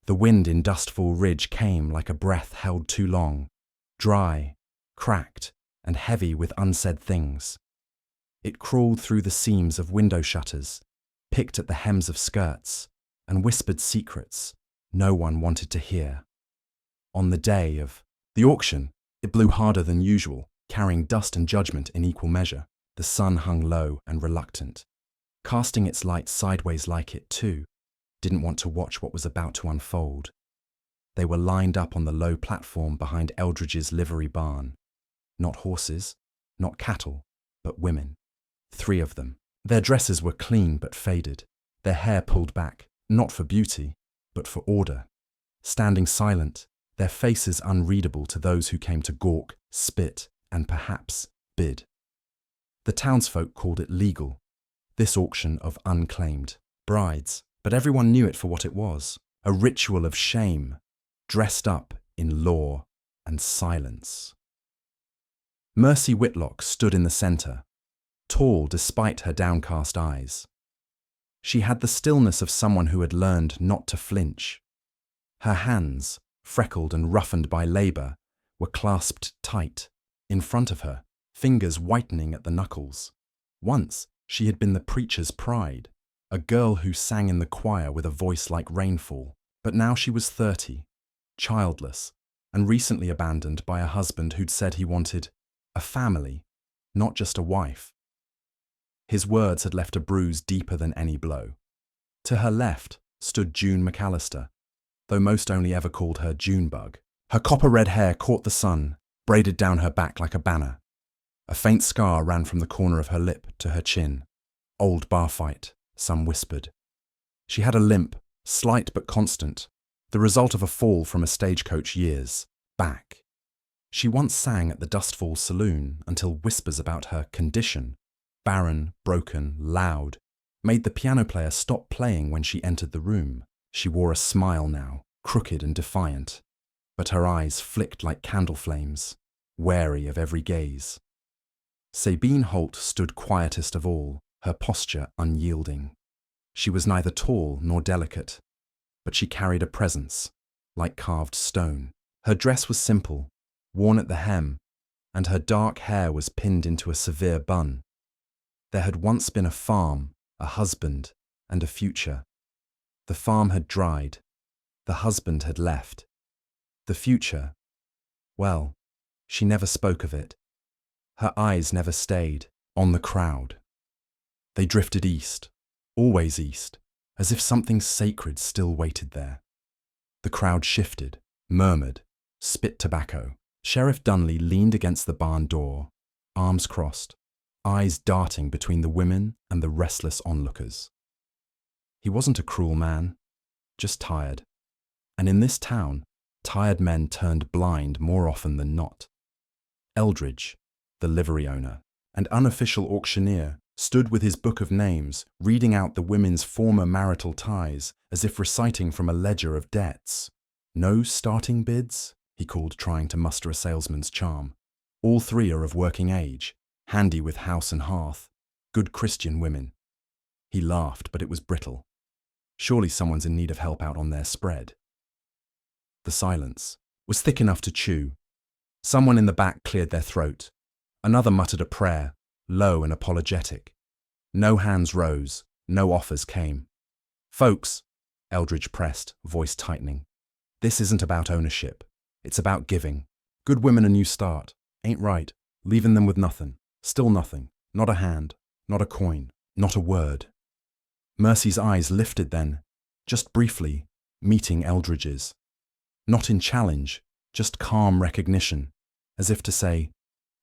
The wind in Dustful Ridge came like a breath held too long, dry, cracked, and heavy with unsaid things. It crawled through the seams of window shutters, picked at the hems of skirts, and whispered secrets no one wanted to hear. On the day of the auction, it blew harder than usual, carrying dust and judgment in equal measure. The sun hung low and reluctant, casting its light sideways like it, too, didn't want to watch what was about to unfold. They were lined up on the low platform behind Eldridge's livery barn. Not horses, not cattle, but women. 3 of them. Their dresses were clean but faded, their hair pulled back, not for beauty, but for order. Standing silent, their faces unreadable to those who came to gawk, spit, and perhaps bid. The townsfolk called it legal, this auction of unclaimed brides, but everyone knew it for what it was, a ritual of shame, dressed up in law and silence. Mercy Whitlock stood in the centre, tall despite her downcast eyes. She had the stillness of someone who had learned not to flinch. Her hands, freckled and roughened by labour, were clasped tight, in front of her, fingers whitening at the knuckles. Once, she had been the preacher's pride, a girl who sang in the choir with a voice like rainfall, but now she was 30, childless, and recently abandoned by a husband who'd said he wanted a family, not just a wife. His words had left a bruise deeper than any blow. To her left stood June McAllister, though most only ever called her Junebug. Her copper-red hair caught the sun, braided down her back like a banner. A faint scar ran from the corner of her lip to her chin. Old bar fight, some whispered. She had a limp, slight but constant, the result of a fall from a stagecoach years back. She once sang at the Dustfall Saloon until whispers about her condition, barren, broken, loud, made the piano player stop playing when she entered the room. She wore a smile now, crooked and defiant, but her eyes flicked like candle flames, wary of every gaze. Sabine Holt stood quietest of all, her posture unyielding. She was neither tall nor delicate, but she carried a presence, like carved stone. Her dress was simple, worn at the hem, and her dark hair was pinned into a severe bun. There had once been a farm, a husband, and a future. The farm had dried. The husband had left. The future, well, she never spoke of it. Her eyes never stayed on the crowd. They drifted east, always east, as if something sacred still waited there. The crowd shifted, murmured, spit tobacco. Sheriff Dunley leaned against the barn door, arms crossed, eyes darting between the women and the restless onlookers. He wasn't a cruel man, just tired. And in this town, tired men turned blind more often than not. Eldridge, the livery owner and unofficial auctioneer, stood with his book of names, reading out the women's former marital ties as if reciting from a ledger of debts. No starting bids? He called, trying to muster a salesman's charm. All 3 are of working age, handy with house and hearth, good Christian women. He laughed, but it was brittle. Surely someone's in need of help out on their spread. The silence was thick enough to chew. Someone in the back cleared their throat. Another muttered a prayer, low and apologetic. No hands rose, no offers came. Folks, Eldridge pressed, voice tightening. This isn't about ownership. It's about giving. Good women a new start. Ain't right. Leaving them with nothing. Still nothing. Not a hand. Not a coin. Not a word. Mercy's eyes lifted then, just briefly, meeting Eldridge's. Not in challenge, just calm recognition, as if to say,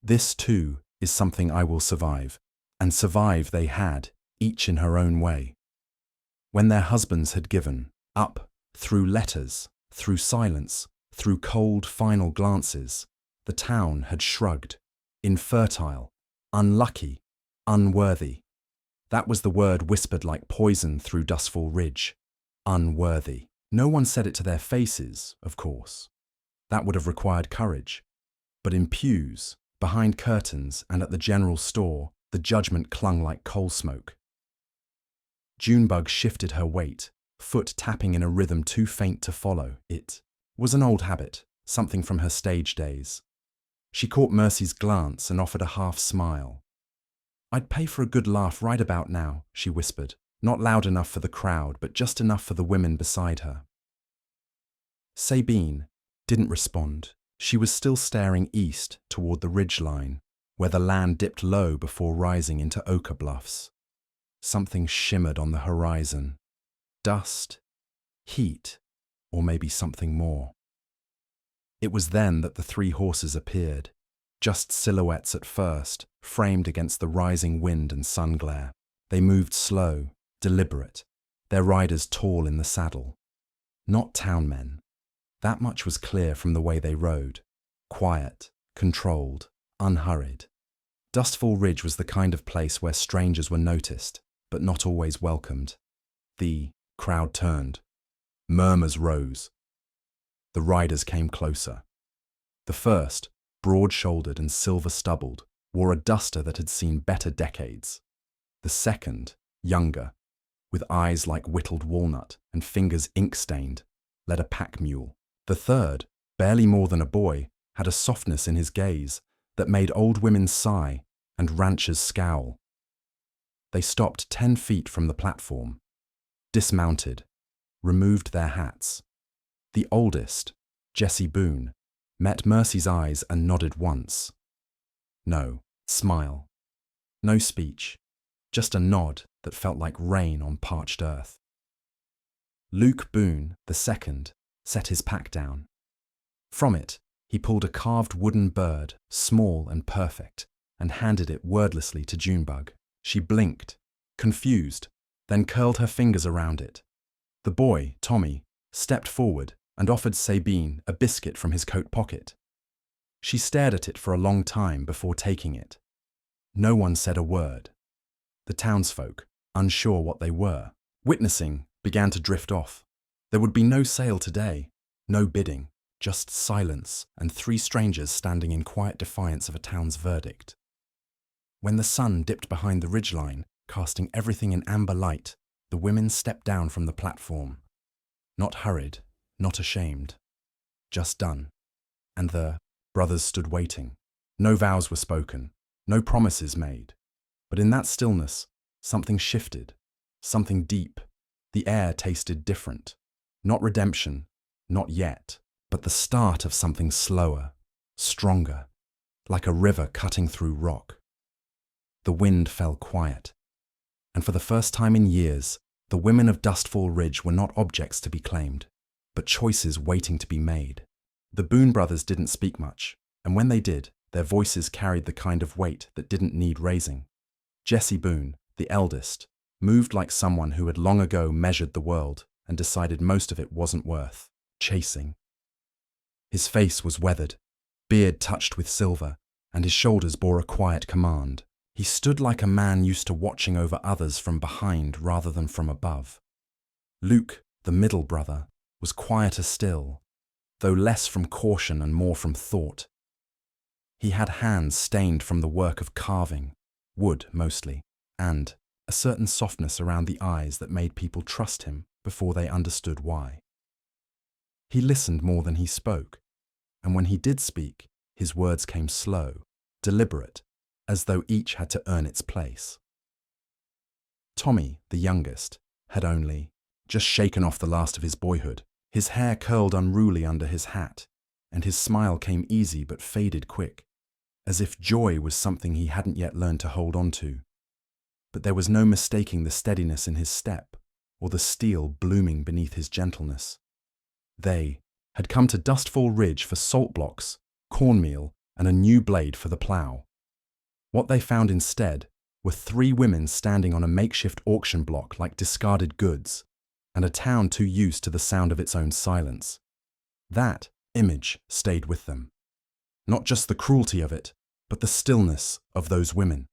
this too is something I will survive. And survive they had, each in her own way. When their husbands had given up, through letters, through silence, through cold final glances, the town had shrugged, infertile, unlucky, unworthy. That was the word whispered like poison through Dustfall Ridge. Unworthy. No one said it to their faces, of course. That would have required courage. But in pews, behind curtains, and at the general store, the judgment clung like coal smoke. Junebug shifted her weight, foot tapping in a rhythm too faint to follow. It was an old habit, something from her stage days. She caught Mercy's glance and offered a half smile. "I'd pay for a good laugh right about now," she whispered, not loud enough for the crowd, but just enough for the women beside her. Sabine didn't respond. She was still staring east toward the ridgeline, where the land dipped low before rising into ochre bluffs. Something shimmered on the horizon. Dust, heat, or maybe something more. It was then that the three horses appeared, just silhouettes at first, framed against the rising wind and sun glare. They moved slow, deliberate, their riders tall in the saddle. Not town men. That much was clear from the way they rode. Quiet, controlled, unhurried. Dustfall Ridge was the kind of place where strangers were noticed, but not always welcomed. The crowd turned. Murmurs rose. The riders came closer. The first, broad-shouldered and silver-stubbled, wore a duster that had seen better decades. The second, younger, with eyes like whittled walnut and fingers ink-stained, led a pack mule. The third, barely more than a boy, had a softness in his gaze that made old women sigh and ranchers scowl. They stopped 10 feet from the platform, dismounted, removed their hats. The oldest, Jessie Boone, met Mercy's eyes and nodded once. No smile, no speech, just a nod that felt like rain on parched earth. Luke Boone, the second, set his pack down. From it, he pulled a carved wooden bird, small and perfect, and handed it wordlessly to Junebug. She blinked, confused, then curled her fingers around it. The boy, Tommy, stepped forward and offered Sabine a biscuit from his coat pocket. She stared at it for a long time before taking it. No one said a word. The townsfolk, unsure what they were, witnessing, began to drift off. There would be no sale today, no bidding, just silence and three strangers standing in quiet defiance of a town's verdict. When the sun dipped behind the ridgeline, casting everything in amber light, the women stepped down from the platform. Not hurried, not ashamed, just done. And the brothers stood waiting. No vows were spoken, no promises made. But in that stillness, something shifted, something deep. The air tasted different. Not redemption, not yet, but the start of something slower, stronger, like a river cutting through rock. The wind fell quiet, and for the first time in years, the women of Dustfall Ridge were not objects to be claimed, but choices waiting to be made. The Boone brothers didn't speak much, and when they did, their voices carried the kind of weight that didn't need raising. Jessie Boone, the eldest, moved like someone who had long ago measured the world and decided most of it wasn't worth chasing. His face was weathered, beard touched with silver, and his shoulders bore a quiet command. He stood like a man used to watching over others from behind rather than from above. Luke, the middle brother, was quieter still, though less from caution and more from thought. He had hands stained from the work of carving, wood mostly, and a certain softness around the eyes that made people trust him before they understood why. He listened more than he spoke, and when he did speak, his words came slow, deliberate, as though each had to earn its place. Tommy, the youngest, had only just shaken off the last of his boyhood. His hair curled unruly under his hat, and his smile came easy but faded quick, as if joy was something he hadn't yet learned to hold on to. But there was no mistaking the steadiness in his step, or the steel blooming beneath his gentleness. They had come to Dustfall Ridge for salt blocks, cornmeal, and a new blade for the plough. What they found instead were 3 women standing on a makeshift auction block like discarded goods, and a town too used to the sound of its own silence. That image stayed with them. Not just the cruelty of it, but the stillness of those women.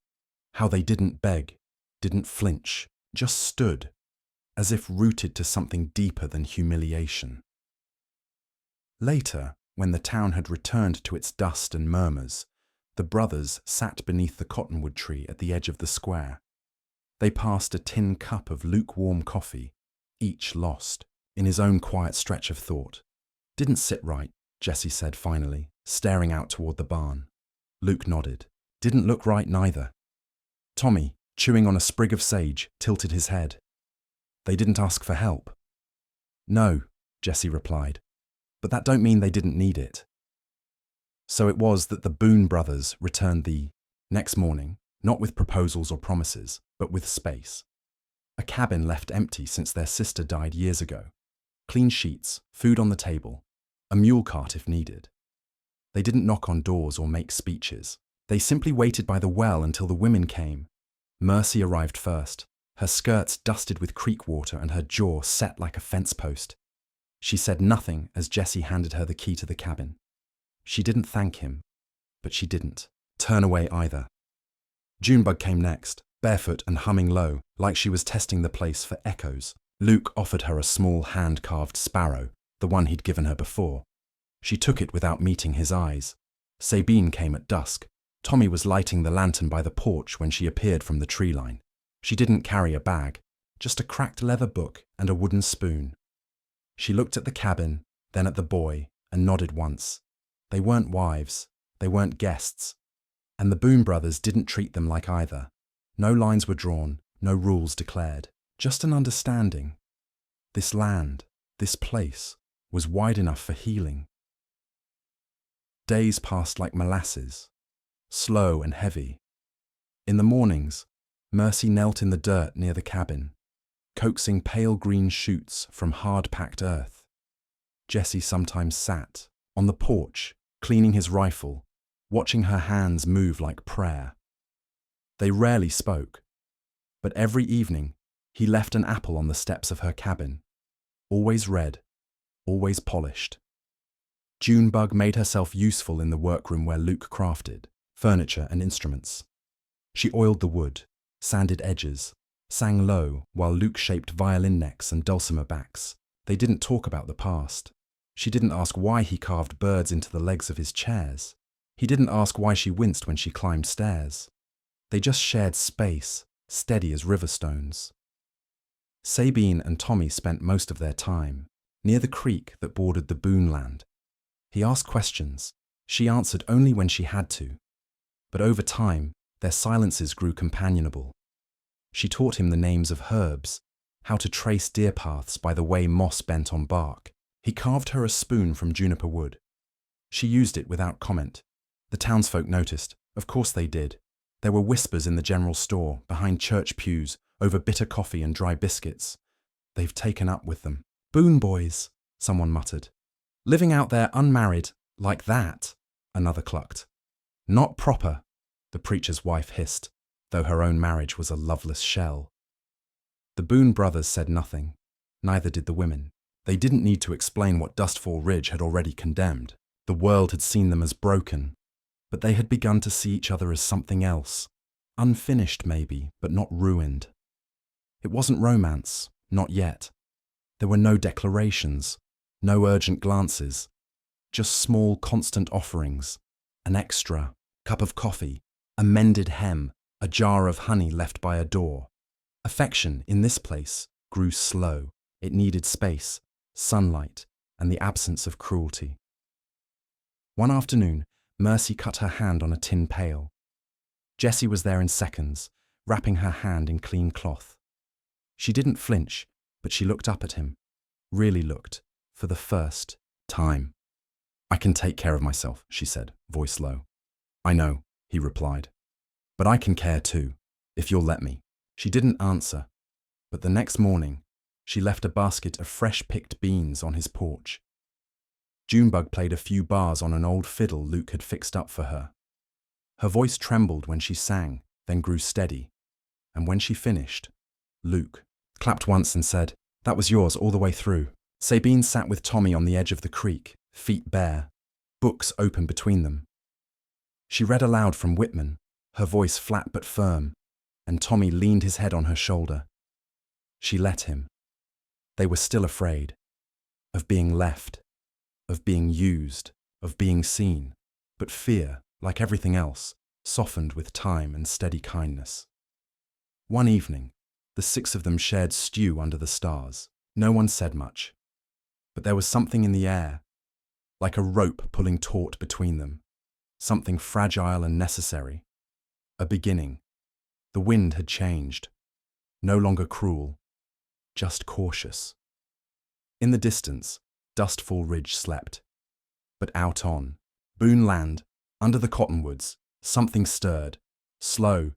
How they didn't beg, didn't flinch, just stood, as if rooted to something deeper than humiliation. Later, when the town had returned to its dust and murmurs, the brothers sat beneath the cottonwood tree at the edge of the square. They passed a tin cup of lukewarm coffee, each lost, in his own quiet stretch of thought. Didn't sit right, Jesse said finally, staring out toward the barn. Luke nodded. Didn't look right neither. Tommy, chewing on a sprig of sage, tilted his head. They didn't ask for help. No, Jesse replied, but that don't mean they didn't need it. So it was that the Boone brothers returned the next morning, not with proposals or promises, but with space. A cabin left empty since their sister died years ago. Clean sheets, food on the table, a mule cart if needed. They didn't knock on doors or make speeches. They simply waited by the well until the women came. Mercy arrived first, her skirts dusted with creek water and her jaw set like a fence post. She said nothing as Jesse handed her the key to the cabin. She didn't thank him, but she didn't turn away either. Junebug came next, barefoot and humming low, like she was testing the place for echoes. Luke offered her a small hand-carved sparrow, the one he'd given her before. She took it without meeting his eyes. Sabine came at dusk. Tommy was lighting the lantern by the porch when she appeared from the tree line. She didn't carry a bag, just a cracked leather book and a wooden spoon. She looked at the cabin, then at the boy, and nodded once. They weren't wives, they weren't guests, and the Boone brothers didn't treat them like either. No lines were drawn, no rules declared, just an understanding. This land, this place, was wide enough for healing. Days passed like molasses, slow and heavy. In the mornings, Mercy knelt in the dirt near the cabin, coaxing pale green shoots from hard-packed earth. Jesse sometimes sat on the porch, cleaning his rifle, watching her hands move like prayer. They rarely spoke, but every evening he left an apple on the steps of her cabin, always red, always polished. Junebug made herself useful in the workroom where Luke crafted furniture and instruments. She oiled the wood, sanded edges, sang low while Luke shaped violin necks and dulcimer backs. They didn't talk about the past. She didn't ask why he carved birds into the legs of his chairs. He didn't ask why she winced when she climbed stairs. They just shared space, steady as river stones. Sabine and Tommy spent most of their time near the creek that bordered the Boone land. He asked questions. She answered only when she had to. But over time, their silences grew companionable. She taught him the names of herbs, how to trace deer paths by the way moss bent on bark. He carved her a spoon from juniper wood. She used it without comment. The townsfolk noticed. Of course they did. There were whispers in the general store, behind church pews, over bitter coffee and dry biscuits. They've taken up with them. Boone boys, someone muttered. Living out there unmarried, like that, another clucked. Not proper, the preacher's wife hissed, though her own marriage was a loveless shell. The Boone brothers said nothing. Neither did the women. They didn't need to explain what Dustfall Ridge had already condemned. The world had seen them as broken, but they had begun to see each other as something else. Unfinished maybe, but not ruined. It wasn't romance, not yet. There were no declarations, no urgent glances, just small constant offerings, an extra, cup of coffee, a mended hem, a jar of honey left by a door. Affection in this place grew slow. It needed space, sunlight, and the absence of cruelty. One afternoon, Mercy cut her hand on a tin pail. Jessie was there in seconds, wrapping her hand in clean cloth. She didn't flinch, but she looked up at him, really looked, for the first time. I can take care of myself, she said, voice low. I know, he replied. But I can care too, if you'll let me. She didn't answer, but the next morning, she left a basket of fresh-picked beans on his porch. Junebug played a few bars on an old fiddle Luke had fixed up for her. Her voice trembled when she sang, then grew steady. And when she finished, Luke clapped once and said, That was yours all the way through. Sabine sat with Tommy on the edge of the creek, feet bare, books open between them. She read aloud from Whitman, her voice flat but firm, and Tommy leaned his head on her shoulder. She let him. They were still afraid. Of being left. Of being used. Of being seen. But fear, like everything else, softened with time and steady kindness. One evening, the six of them shared stew under the stars. No one said much, but there was something in the air, like a rope pulling taut between them, something fragile and necessary. A beginning. The wind had changed, no longer cruel, just cautious. In the distance, Dustfall Ridge slept. But out on Boone Land, under the cottonwoods, something stirred, slow,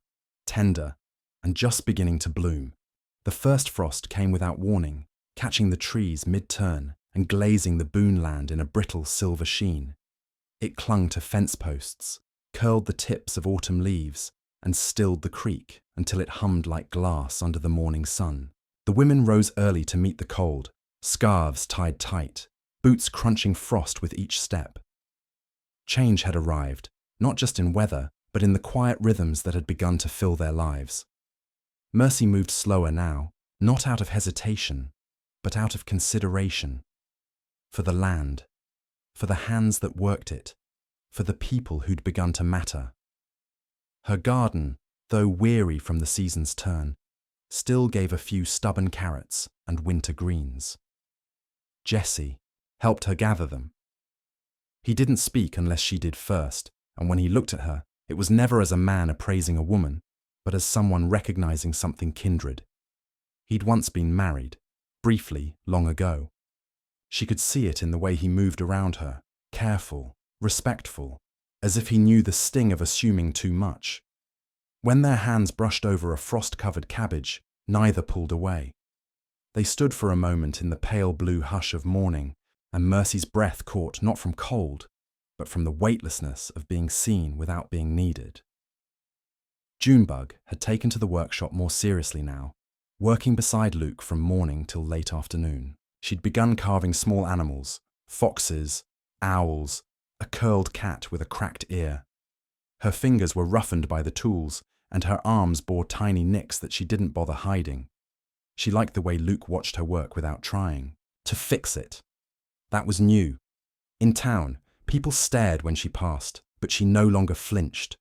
tender, and just beginning to bloom. The first frost came without warning, catching the trees mid-turn and glazing the Boone Land in a brittle silver sheen. It clung to fence posts, curled the tips of autumn leaves, and stilled the creek until it hummed like glass under the morning sun. The women rose early to meet the cold, scarves tied tight, boots crunching frost with each step. Change had arrived, not just in weather, but in the quiet rhythms that had begun to fill their lives. Mercy moved slower now, not out of hesitation, but out of consideration. For the land, for the hands that worked it, for the people who'd begun to matter. Her garden, though weary from the season's turn, still gave a few stubborn carrots and winter greens. Jesse helped her gather them. He didn't speak unless she did first, and when he looked at her, it was never as a man appraising a woman, but as someone recognizing something kindred. He'd once been married, briefly, long ago. She could see it in the way he moved around her, careful, respectful, as if he knew the sting of assuming too much. When their hands brushed over a frost-covered cabbage, neither pulled away. They stood for a moment in the pale blue hush of morning, and Mercy's breath caught not from cold, but from the weightlessness of being seen without being needed. Junebug had taken to the workshop more seriously now, working beside Luke from morning till late afternoon. She'd begun carving small animals, foxes, owls, a curled cat with a cracked ear. Her fingers were roughened by the tools, and her arms bore tiny nicks that she didn't bother hiding. She liked the way Luke watched her work without trying. To fix it. That was new. In town, people stared when she passed, but she no longer flinched.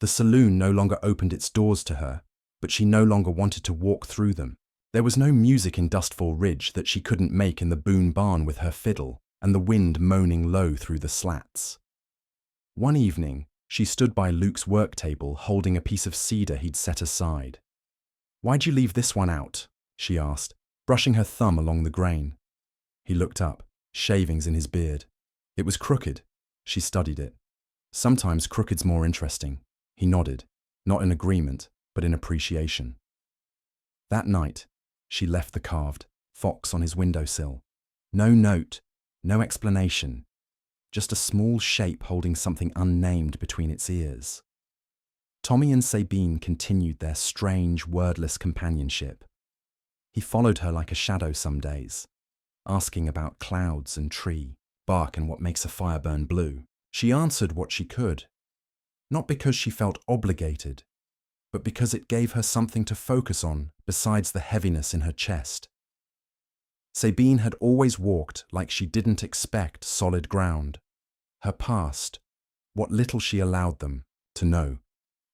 The saloon no longer opened its doors to her, but she no longer wanted to walk through them. There was no music in Dustfall Ridge that she couldn't make in the Boone barn with her fiddle, and the wind moaning low through the slats. One evening, she stood by Luke's work table holding a piece of cedar he'd set aside. "Why'd you leave this one out?" she asked, brushing her thumb along the grain. He looked up, shavings in his beard. It was crooked. She studied it. Sometimes crooked's more interesting. He nodded, not in agreement, but in appreciation. That night, she left the carved fox on his windowsill. No note, no explanation, just a small shape holding something unnamed between its ears. Tommy and Sabine continued their strange, wordless companionship. He followed her like a shadow some days, asking about clouds and tree, bark and what makes a fire burn blue. She answered what she could, not because she felt obligated, but because it gave her something to focus on besides the heaviness in her chest. Sabine had always walked like she didn't expect solid ground. Her past, what little she allowed them to know,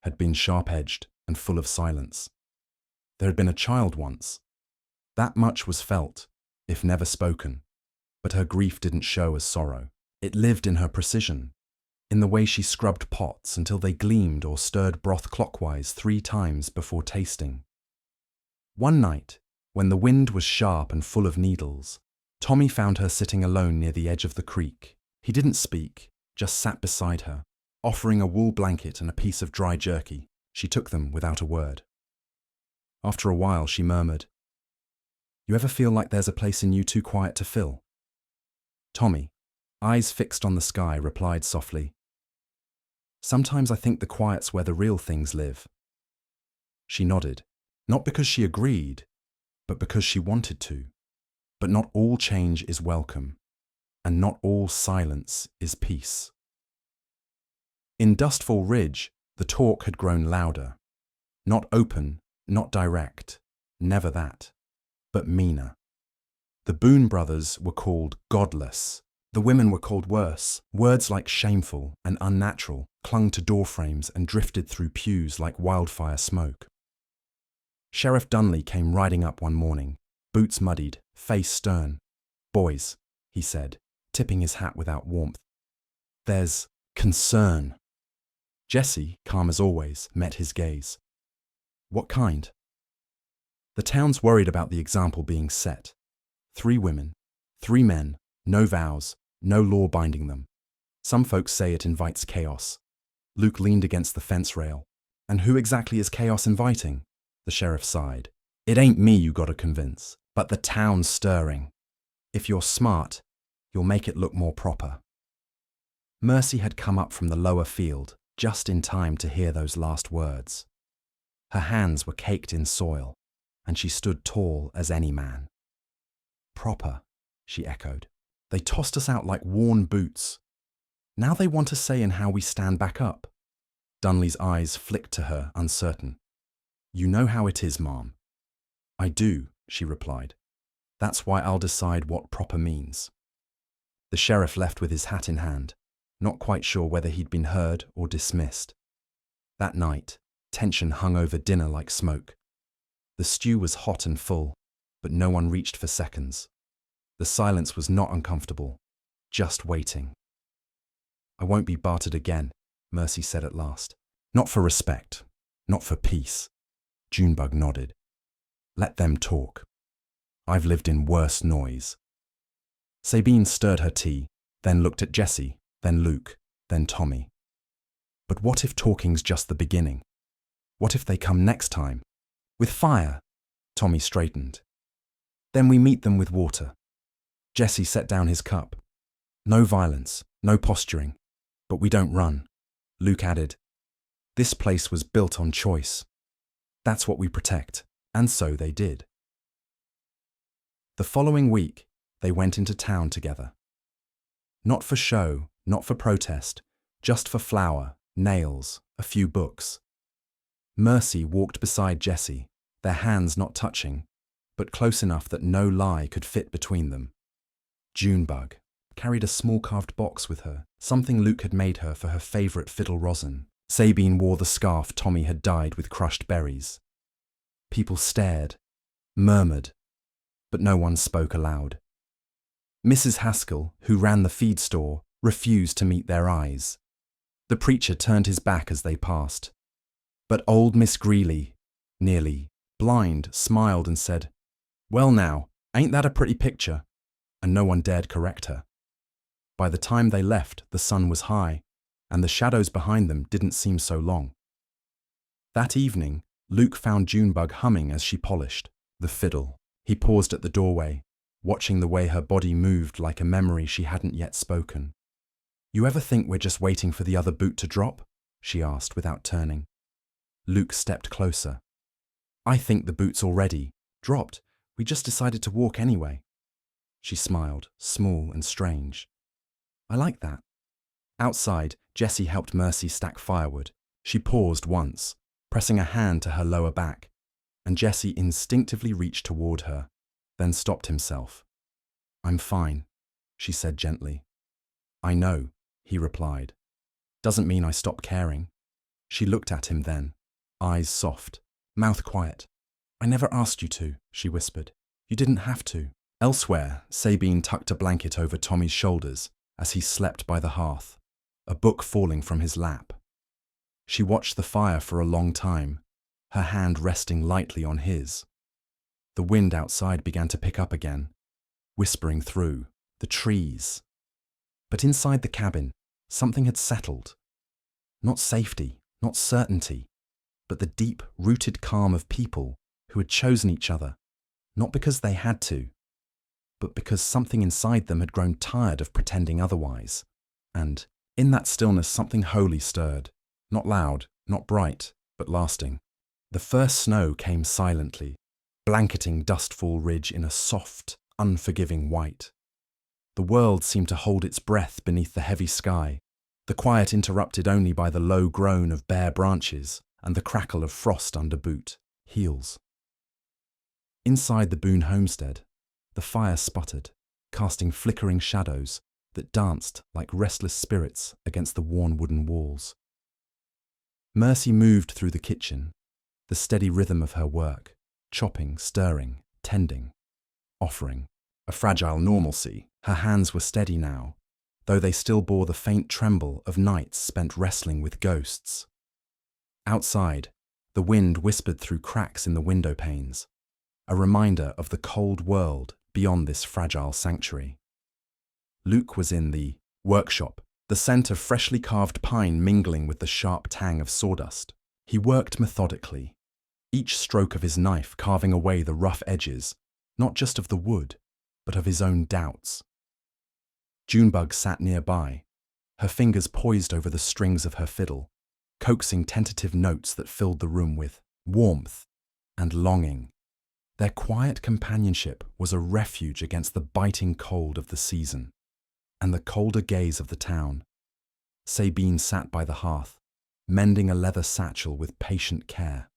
had been sharp-edged and full of silence. There had been a child once. That much was felt, if never spoken, but her grief didn't show as sorrow. It lived in her precision, in the way she scrubbed pots until they gleamed or stirred broth clockwise 3 times before tasting. One night, when the wind was sharp and full of needles, Tommy found her sitting alone near the edge of the creek. He didn't speak, just sat beside her, offering a wool blanket and a piece of dry jerky. She took them without a word. After a while, she murmured, "You ever feel like there's a place in you too quiet to fill?" Tommy, eyes fixed on the sky, replied softly, "Sometimes I think the quiet's where the real things live." She nodded, not because she agreed, but because she wanted to. But not all change is welcome, and not all silence is peace. In Dustfall Ridge, the talk had grown louder. Not open, not direct, never that, but meaner. The Boone brothers were called godless. The women were called worse. Words like shameful and unnatural clung to doorframes and drifted through pews like wildfire smoke. Sheriff Dunley came riding up one morning, boots muddied, face stern. "Boys," he said, tipping his hat without warmth. "There's concern." Jesse, calm as always, met his gaze. "What kind?" "The town's worried about the example being set. 3 women, 3 men, no vows, no law binding them. Some folks say it invites chaos." Luke leaned against the fence rail. "And who exactly is chaos inviting?" The sheriff sighed. "It ain't me you gotta convince, but the town's stirring. If you're smart, you'll make it look more proper." Mercy had come up from the lower field just in time to hear those last words. Her hands were caked in soil, and she stood tall as any man. "Proper," she echoed. "They tossed us out like worn boots. Now they want a say in how we stand back up." Dunley's eyes flicked to her, uncertain. "You know how it is, Mom." "I do," she replied. "That's why I'll decide what proper means." The sheriff left with his hat in hand, not quite sure whether he'd been heard or dismissed. That night, tension hung over dinner like smoke. The stew was hot and full, but no one reached for seconds. The silence was not uncomfortable, just waiting. "I won't be bartered again," Mercy said at last. "Not for respect, not for peace." Junebug nodded. "Let them talk. I've lived in worse noise." Sabine stirred her tea, then looked at Jesse, then Luke, then Tommy. "But what if talking's just the beginning? What if they come next time? With fire?" Tommy straightened. "Then we meet them with water." Jesse set down his cup. "No violence, no posturing, but we don't run." Luke added, "This place was built on choice. That's what we protect." And so they did. The following week, they went into town together. Not for show, not for protest, just for flour, nails, a few books. Mercy walked beside Jesse, their hands not touching, but close enough that no lie could fit between them. Junebug carried a small carved box with her, something Luke had made her for her favourite fiddle rosin. Sabine wore the scarf Tommy had dyed with crushed berries. People stared, murmured, but no one spoke aloud. Mrs. Haskell, who ran the feed store, refused to meet their eyes. The preacher turned his back as they passed. But old Miss Greeley, nearly blind, smiled and said, "Well now, ain't that a pretty picture?" And no one dared correct her. By the time they left, the sun was high, and the shadows behind them didn't seem so long. That evening, Luke found Junebug humming as she polished the fiddle. He paused at the doorway, watching the way her body moved like a memory she hadn't yet spoken. "You ever think we're just waiting for the other boot to drop?" she asked without turning. Luke stepped closer. "I think the boot's already dropped. We just decided to walk anyway." She smiled, small and strange. "I like that." Outside, Jessie helped Mercy stack firewood. She paused once, pressing a hand to her lower back, and Jessie instinctively reached toward her, then stopped himself. "I'm fine," she said gently. "I know," he replied. "Doesn't mean I stop caring." She looked at him then, eyes soft, mouth quiet. "I never asked you to," she whispered. "You didn't have to." Elsewhere, Sabine tucked a blanket over Tommy's shoulders as he slept by the hearth, a book falling from his lap. She watched the fire for a long time, her hand resting lightly on his. The wind outside began to pick up again, whispering through the trees. But inside the cabin, something had settled. Not safety, not certainty, but the deep-rooted calm of people who had chosen each other, not because they had to, but because something inside them had grown tired of pretending otherwise. And in that stillness something holy stirred, not loud, not bright, but lasting. The first snow came silently, blanketing Dustfall Ridge in a soft, unforgiving white. The world seemed to hold its breath beneath the heavy sky, the quiet interrupted only by the low groan of bare branches and the crackle of frost under boot heels. Inside the Boone homestead, the fire sputtered, casting flickering shadows that danced like restless spirits against the worn wooden walls. Mercy moved through the kitchen, the steady rhythm of her work, chopping, stirring, tending. offering a fragile normalcy. Her hands were steady now, though they still bore the faint tremble of nights spent wrestling with ghosts. Outside, the wind whispered through cracks in the window panes, a reminder of the cold world beyond this fragile sanctuary. Luke was in the workshop, the scent of freshly carved pine mingling with the sharp tang of sawdust. He worked methodically, each stroke of his knife carving away the rough edges, not just of the wood, but of his own doubts. Junebug sat nearby, her fingers poised over the strings of her fiddle, coaxing tentative notes that filled the room with warmth and longing. Their quiet companionship was a refuge against the biting cold of the season and the colder gaze of the town. Sabine sat by the hearth, mending a leather satchel with patient care.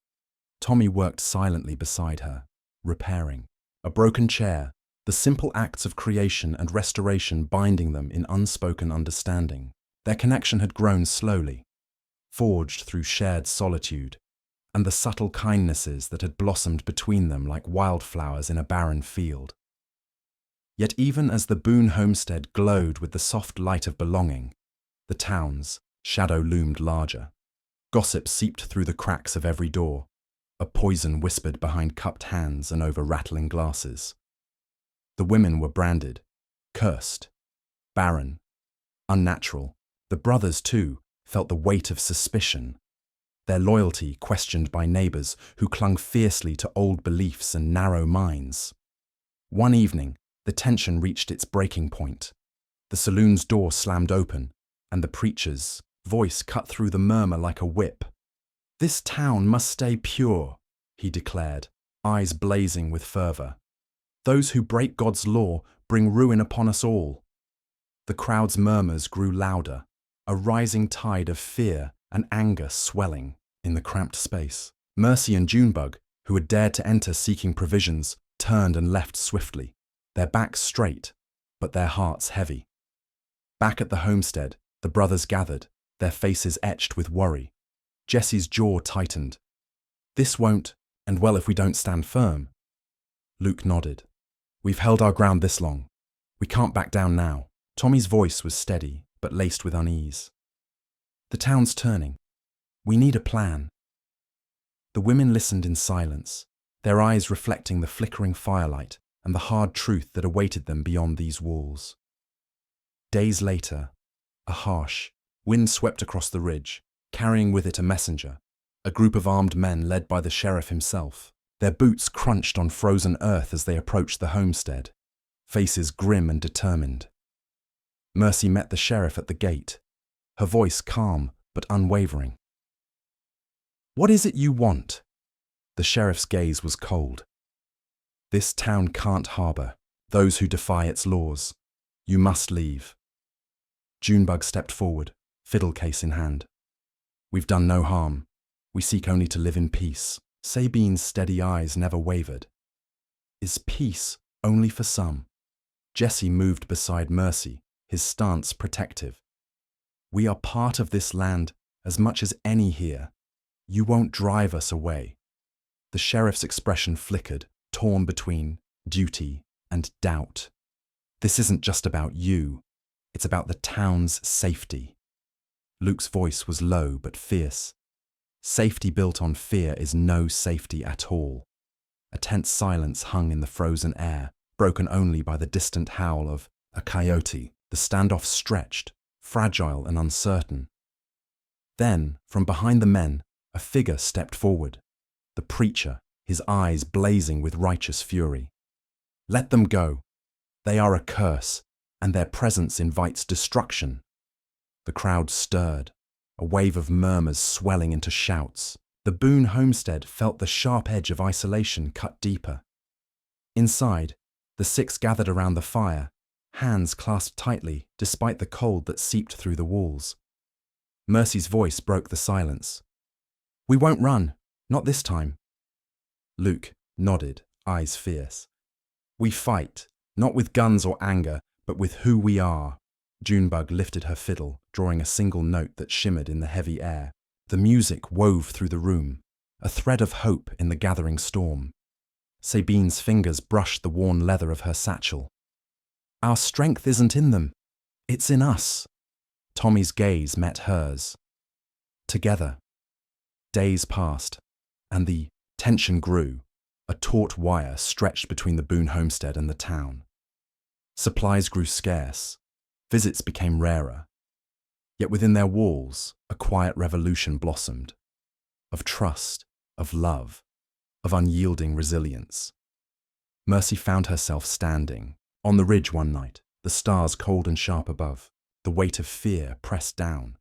Tommy worked silently beside her, repairing a broken chair, the simple acts of creation and restoration binding them in unspoken understanding. Their connection had grown slowly, forged through shared solitude, and the subtle kindnesses that had blossomed between them like wildflowers in a barren field. Yet even as the Boone homestead glowed with the soft light of belonging, the town's shadow loomed larger. Gossip seeped through the cracks of every door, a poison whispered behind cupped hands and over rattling glasses. The women were branded, cursed, barren, unnatural. The brothers, too, felt the weight of suspicion, their loyalty questioned by neighbors who clung fiercely to old beliefs and narrow minds. One evening, the tension reached its breaking point. The saloon's door slammed open, and the preacher's voice cut through the murmur like a whip. "This town must stay pure," he declared, eyes blazing with fervor. "Those who break God's law bring ruin upon us all." The crowd's murmurs grew louder, a rising tide of fear and anger swelling in the cramped space. Mercy and Junebug, who had dared to enter seeking provisions, turned and left swiftly, their backs straight, but their hearts heavy. Back at the homestead, the brothers gathered, their faces etched with worry. Jesse's jaw tightened. "This won't end well if we don't stand firm." Luke nodded. "We've held our ground this long. We can't back down now." Tommy's voice was steady, but laced with unease. "The town's turning. We need a plan." The women listened in silence, their eyes reflecting the flickering firelight and the hard truth that awaited them beyond these walls. Days later, a harsh wind swept across the ridge, carrying with it a messenger, a group of armed men led by the sheriff himself. Their boots crunched on frozen earth as they approached the homestead, faces grim and determined. Mercy met the sheriff at the gate, her voice calm but unwavering. "What is it you want?" The sheriff's gaze was cold. "This town can't harbor those who defy its laws. You must leave." Junebug stepped forward, fiddle case in hand. "We've done no harm. We seek only to live in peace." Sabine's steady eyes never wavered. "Is peace only for some?" Jesse moved beside Mercy, his stance protective. "We are part of this land as much as any here. You won't drive us away." The sheriff's expression flickered, torn between duty and doubt. "This isn't just about you. It's about the town's safety." Luke's voice was low but fierce. Safety built on fear is no safety at all. A tense silence hung in the frozen air, broken only by the distant howl of a coyote. The standoff stretched, fragile and uncertain. Then, from behind the men, a figure stepped forward. The preacher, his eyes blazing with righteous fury. "Let them go. They are a curse, and their presence invites destruction." The crowd stirred, a wave of murmurs swelling into shouts. The Boone homestead felt the sharp edge of isolation cut deeper. Inside, the six gathered around the fire, hands clasped tightly despite the cold that seeped through the walls. Mercy's voice broke the silence. "We won't run, not this time." Luke nodded, eyes fierce. "We fight, not with guns or anger, but with who we are." Junebug lifted her fiddle, drawing a single note that shimmered in the heavy air. The music wove through the room, a thread of hope in the gathering storm. Sabine's fingers brushed the worn leather of her satchel. Our strength isn't in them. It's in us. Tommy's gaze met hers. Together. Days passed, and the tension grew, a taut wire stretched between the Boone homestead and the town. Supplies grew scarce. Visits became rarer. Yet within their walls, a quiet revolution blossomed. Of trust, of love, of unyielding resilience. Mercy found herself standing on the ridge one night, the stars cold and sharp above, the weight of fear pressed down.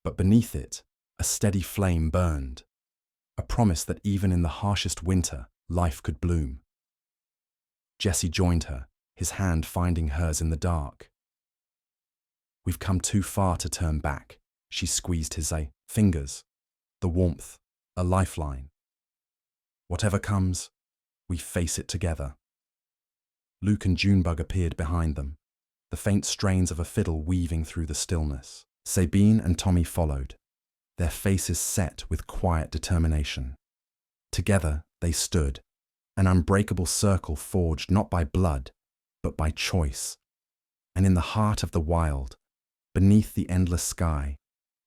But beneath it, a steady flame burned, a promise that even in the harshest winter, life could bloom. Jesse joined her, his hand finding hers in the dark. We've come too far to turn back, she squeezed his fingers, the warmth, a lifeline. Whatever comes, we face it together. Luke and Junebug appeared behind them, the faint strains of a fiddle weaving through the stillness. Sabine and Tommy followed, their faces set with quiet determination. Together they stood, an unbreakable circle forged not by blood, but by choice. And in the heart of the wild, beneath the endless sky,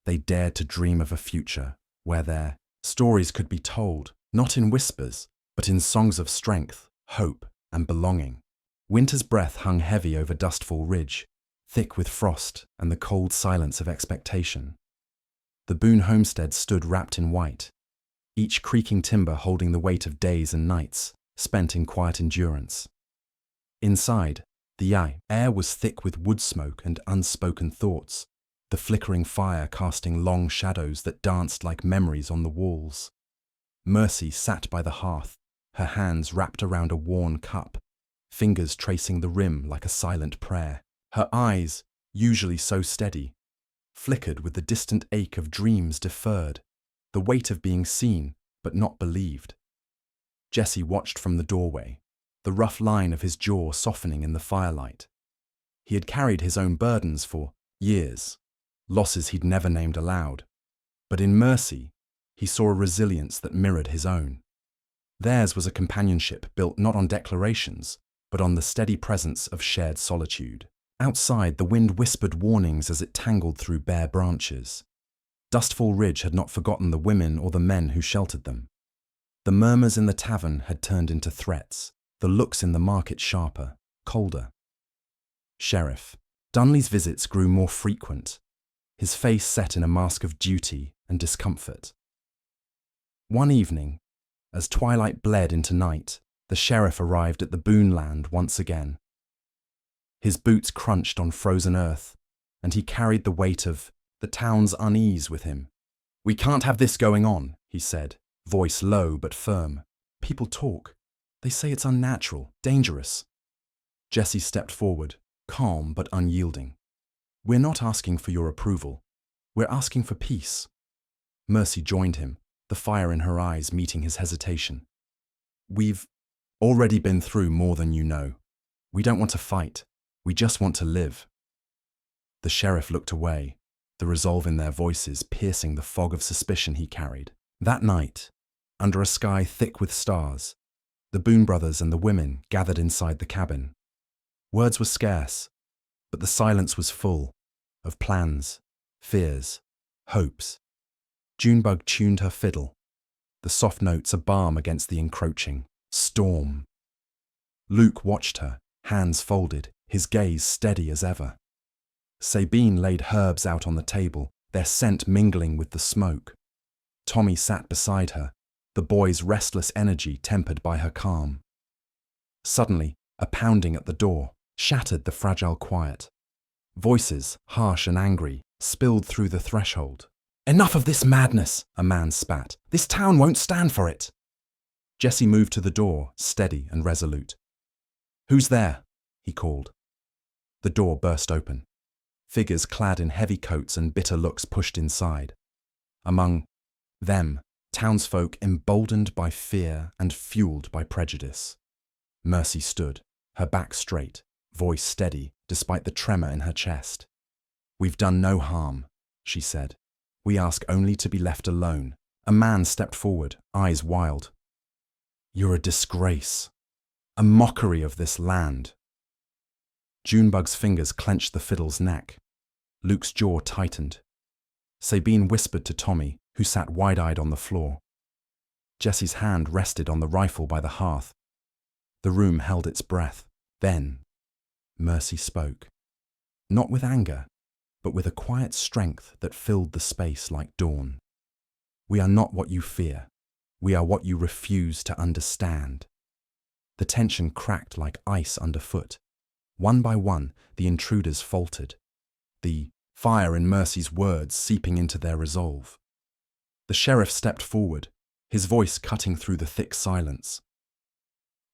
they dared to dream of a future where their stories could be told, not in whispers, but in songs of strength, hope, and belonging. Winter's breath hung heavy over Dustfall Ridge, thick with frost and the cold silence of expectation. The Boone homestead stood wrapped in white, each creaking timber holding the weight of days and nights spent in quiet endurance. Inside, the air was thick with wood smoke and unspoken thoughts, the flickering fire casting long shadows that danced like memories on the walls. Mercy sat by the hearth, her hands wrapped around a worn cup, fingers tracing the rim like a silent prayer. Her eyes, usually so steady, flickered with the distant ache of dreams deferred, the weight of being seen but not believed. Jesse watched from the doorway, the rough line of his jaw softening in the firelight. He had carried his own burdens for years, losses he'd never named aloud. But in Mercy, he saw a resilience that mirrored his own. Theirs was a companionship built not on declarations, but on the steady presence of shared solitude. Outside, the wind whispered warnings as it tangled through bare branches. Dustfall Ridge had not forgotten the women or the men who sheltered them. The murmurs in the tavern had turned into threats, the looks in the market sharper, colder. Sheriff. Dunley's visits grew more frequent, his face set in a mask of duty and discomfort. One evening, as twilight bled into night, the sheriff arrived at the Boone land once again. His boots crunched on frozen earth, and he carried the weight of the town's unease with him. "We can't have this going on," he said, voice low but firm. "People talk. They say it's unnatural, dangerous." Jesse stepped forward, calm but unyielding. "We're not asking for your approval. We're asking for peace." Mercy joined him, the fire in her eyes meeting his hesitation. "We've already been through more than you know. We don't want to fight. We just want to live." The sheriff looked away, the resolve in their voices piercing the fog of suspicion he carried. That night, under a sky thick with stars, the Boone brothers and the women gathered inside the cabin. Words were scarce, but the silence was full of plans, fears, hopes. Junebug tuned her fiddle, the soft notes a balm against the encroaching storm. Luke watched her, hands folded, his gaze steady as ever. Sabine laid herbs out on the table, their scent mingling with the smoke. Tommy sat beside her, the boy's restless energy tempered by her calm. Suddenly, a pounding at the door shattered the fragile quiet. Voices, harsh and angry, spilled through the threshold. "Enough of this madness," a man spat. "This town won't stand for it." Jesse moved to the door, steady and resolute. "Who's there?" he called. The door burst open. Figures clad in heavy coats and bitter looks pushed inside. Among them, townsfolk emboldened by fear and fueled by prejudice. Mercy stood, her back straight, voice steady despite the tremor in her chest. "We've done no harm," she said. "We ask only to be left alone." A man stepped forward, eyes wild. "You're a disgrace," a mockery of this land. Junebug's fingers clenched the fiddle's neck. Luke's jaw tightened. Sabine whispered to Tommy, who sat wide-eyed on the floor. Jessie's hand rested on the rifle by the hearth. The room held its breath. Then, Mercy spoke. Not with anger, but with a quiet strength that filled the space like dawn. We are not what you fear. We are what you refuse to understand. The tension cracked like ice underfoot. One by one, the intruders faltered, the fire in Mercy's words seeping into their resolve. The sheriff stepped forward, his voice cutting through the thick silence.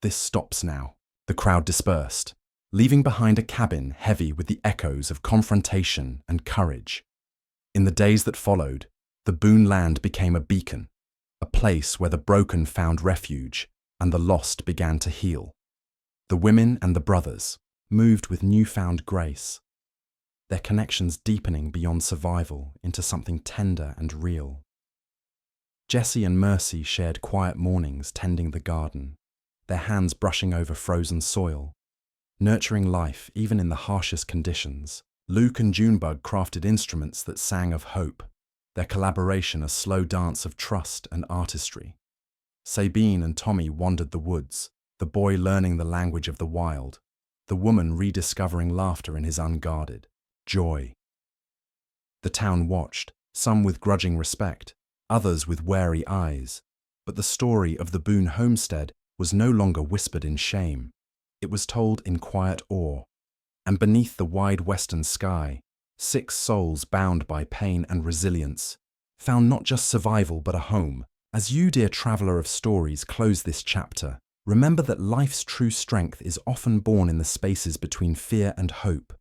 This stops now. The crowd dispersed, leaving behind a cabin heavy with the echoes of confrontation and courage. In the days that followed, the Boone land became a beacon, a place where the broken found refuge and the lost began to heal. The women and the brothers moved with newfound grace, their connections deepening beyond survival into something tender and real. Jessie and Mercy shared quiet mornings tending the garden, their hands brushing over frozen soil, nurturing life even in the harshest conditions. Luke and Junebug crafted instruments that sang of hope, their collaboration a slow dance of trust and artistry. Sabine and Tommy wandered the woods, the boy learning the language of the wild, the woman rediscovering laughter in his unguarded joy. The town watched, some with grudging respect, others with wary eyes, but the story of the Boone homestead was no longer whispered in shame. It was told in quiet awe, and beneath the wide western sky, 6 souls bound by pain and resilience found not just survival but a home. As you, dear traveller of stories, close this chapter, remember that life's true strength is often born in the spaces between fear and hope,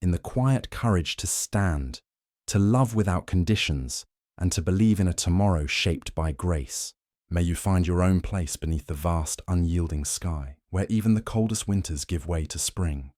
in the quiet courage to stand, to love without conditions, and to believe in a tomorrow shaped by grace. May you find your own place beneath the vast, unyielding sky, where even the coldest winters give way to spring.